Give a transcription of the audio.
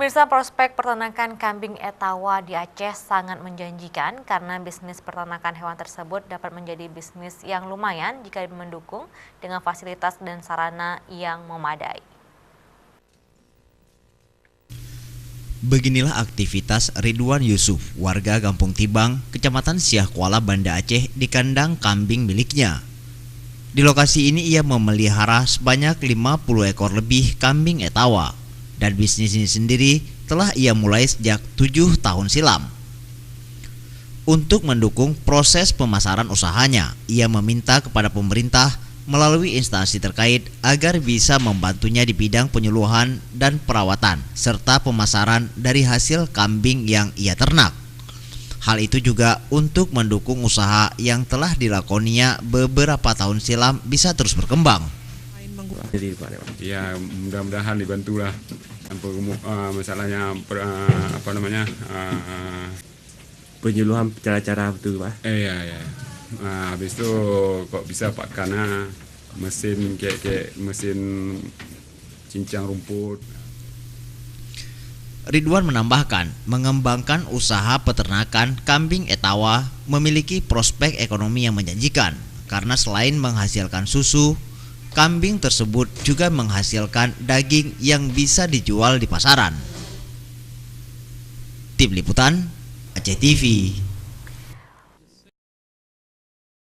Pemirsa, prospek peternakan kambing Etawa di Aceh sangat menjanjikan karena bisnis peternakan hewan tersebut dapat menjadi bisnis yang lumayan jika mendukung dengan fasilitas dan sarana yang memadai. Beginilah aktivitas Ridwan Yusuf, warga Kampung Tibang, Kecamatan Siah Kuala, Banda Aceh di kandang kambing miliknya. Di lokasi ini ia memelihara sebanyak 50 ekor lebih kambing Etawa. Dan bisnis ini sendiri telah ia mulai sejak 7 tahun silam. Untuk mendukung proses pemasaran usahanya, ia meminta kepada pemerintah melalui instansi terkait agar bisa membantunya di bidang penyuluhan dan perawatan serta pemasaran dari hasil kambing yang ia ternak. Hal itu juga untuk mendukung usaha yang telah dilakoninya beberapa tahun silam bisa terus berkembang. Jadi ya mudah-mudahan dibantulah masalahnya penyuluhan cara-cara itu Pak. Ya. Habis itu kok bisa Pak karena mesin kayak mesin cincang rumput. Ridwan menambahkan, mengembangkan usaha peternakan kambing Etawa memiliki prospek ekonomi yang menjanjikan karena selain menghasilkan susu, kambing tersebut juga menghasilkan daging yang bisa dijual di pasaran. Tim Liputan Aceh TV.